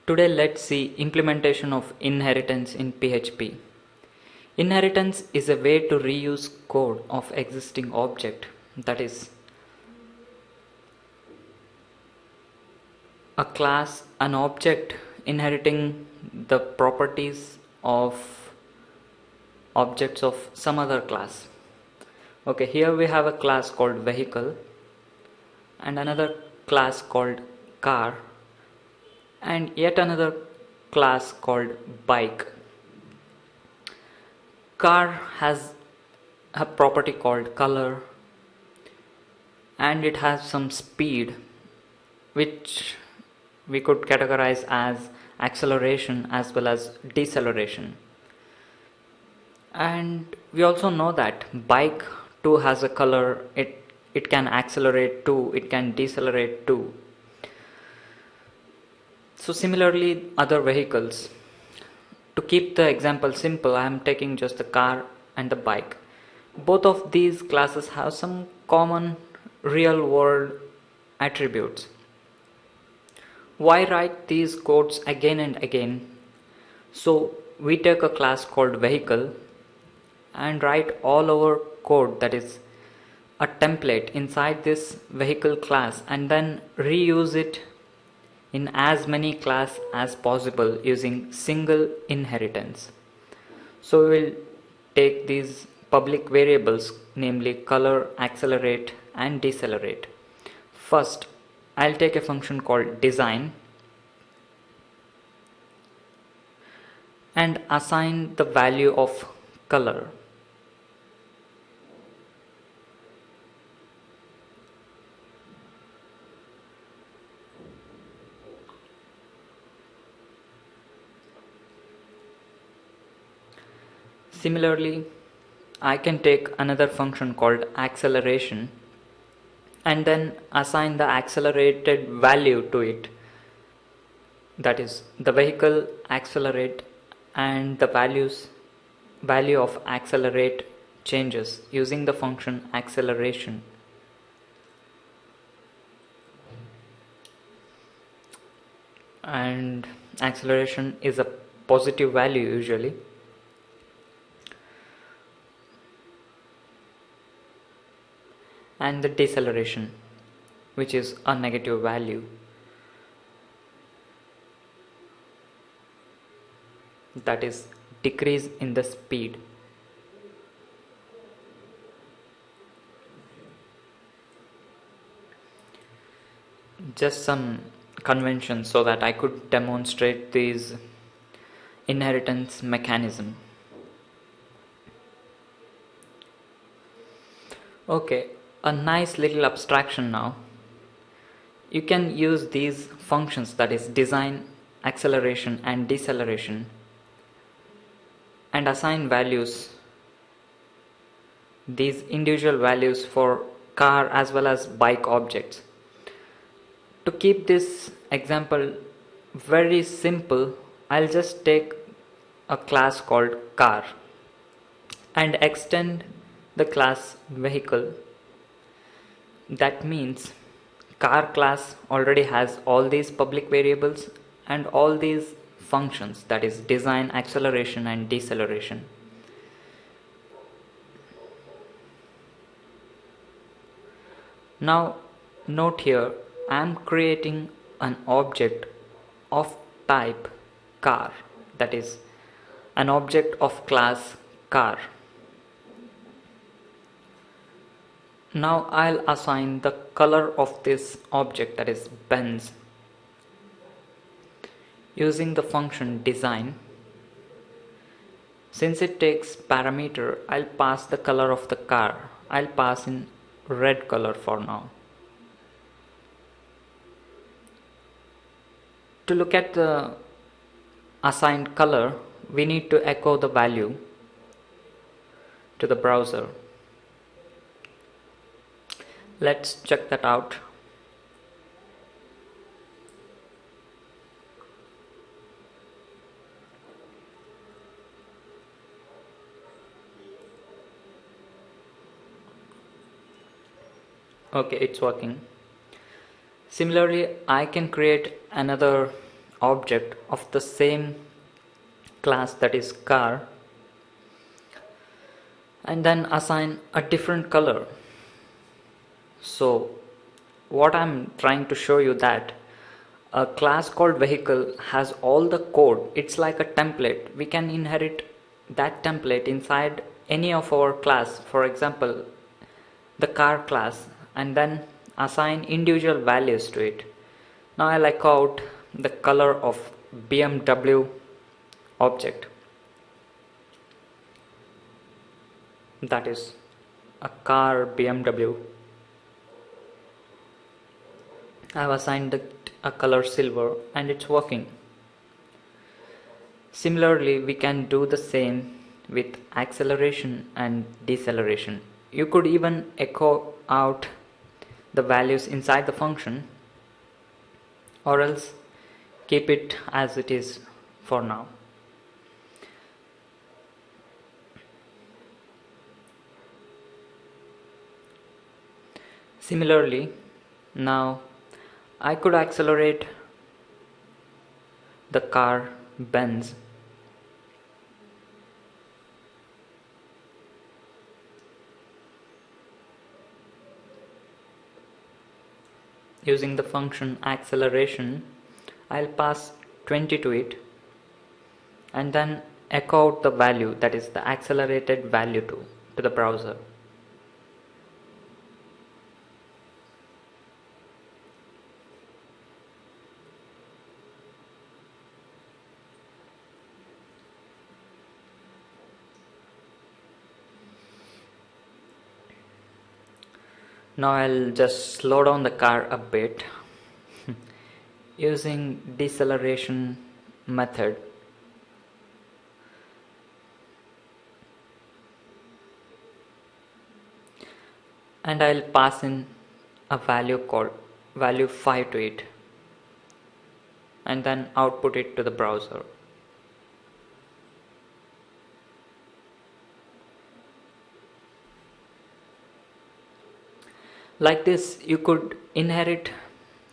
Today let's see implementation of inheritance in PHP. Inheritance is a way to reuse code of existing object, that is a class, an object inheriting the properties of objects of some other class. Okay, here we have a class called vehicle and another class called car and yet another class called bike. Car has a property called color and it has some speed which we could categorize as acceleration as well as deceleration. And we also know that bike too has a color, it can accelerate too, it can decelerate too. So similarly other vehicles. To keep the example simple, I am taking just the car and the bike. Both of these classes have some common real world attributes. Why write these codes again and again? So we take a class called vehicle and write all our code, that is a template inside this vehicle class, and then reuse it in as many class as possible using single inheritance. So we will take these public variables, namely color, accelerate and decelerate. First I'll take a function called design and assign the value of color. Similarly, I can take another function called acceleration and then assign the accelerated value to it, that is the vehicle accelerate and the value of accelerate changes using the function acceleration. And acceleration is a positive value usually. And the deceleration, which is a negative value. That is decrease in the speed. Just some conventions so that I could demonstrate these inheritance mechanism. Okay, a nice little abstraction now. You can use these functions, that is design, acceleration and deceleration, and assign values, these individual values for car as well as bike objects. To keep this example very simple, I'll just take a class called car and extend the class vehicle. That means car class already has all these public variables and all these functions, that is design, acceleration and deceleration. Now note here, I am creating an object of type car, that is an object of class car. Now I'll assign the color of this object, that is benze, using the function design. Since it takes parameter, I'll pass the color of the car. I'll pass in red color for now. To look at the assigned color, we need to echo the value to the browser. Let's check that out. Okay, it's working. Similarly, I can create another object of the same class, that is car, and then assign a different color. So what I'm trying to show you that a class called vehicle has all the code. It's like a template. We can inherit that template inside any of our class, for example the car class, and then assign individual values to it. Now I'll echo out the color of BMW object, that is a car BMW. I've assigned it a color silver and it's working. Similarly, we can do the same with acceleration and deceleration. You could even echo out the values inside the function, or else keep it as it is for now. Similarly, now I could accelerate the car benze using the function acceleration. I'll pass 20 to it and then echo out the value, that is the accelerated value to the browser. Now I'll just slow down the car a bit using deceleration method. And I'll pass in a value called value 5 to it and then output it to the browser. Like this, you could inherit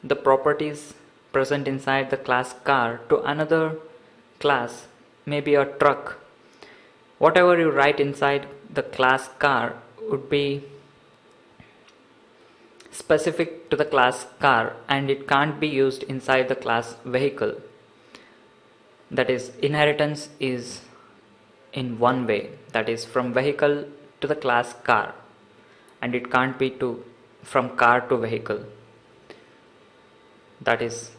the properties present inside the class car to another class, maybe a truck. Whatever you write inside the class car would be specific to the class car and it can't be used inside the class vehicle. That is, inheritance is in one way, that is from vehicle to the class car, and it can't be from car to vehicle. That is,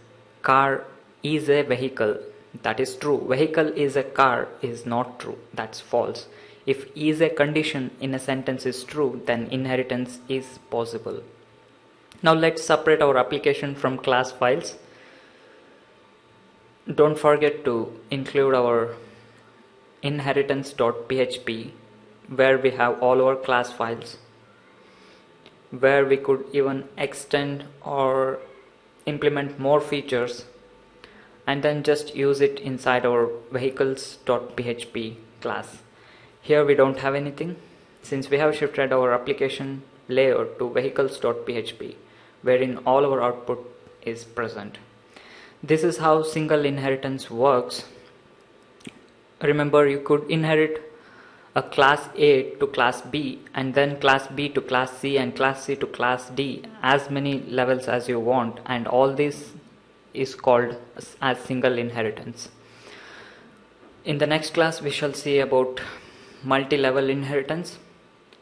car is a vehicle, that is true. Vehicle is a car is not true, that's false. If is a condition in a sentence is true, then inheritance is possible. Now let's separate our application from class files. Don't forget to include our inheritance.php where we have all our class files, where we could even extend or implement more features and then just use it inside our vehicles.php class. Here we don't have anything since we have shifted our application layer to vehicles.php, wherein all our output is present. This is how single inheritance works. Remember, you could inherit a class A to class B and then class B to class C and class C to class D, as many levels as you want, and all this is called as single inheritance. In the next class we shall see about multi-level inheritance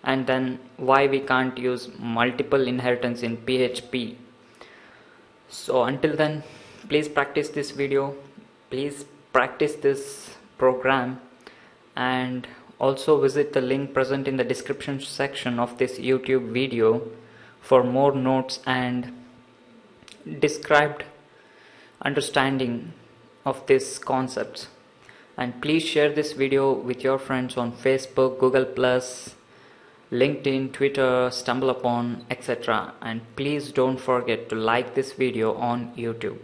and then why we can't use multiple inheritance in PHP. So until then, please practice this video, please practice this program, and also visit the link present in the description section of this YouTube video for more notes and described understanding of these concepts. And please share this video with your friends on Facebook, Google+, LinkedIn, Twitter, StumbleUpon, etc. And please don't forget to like this video on YouTube.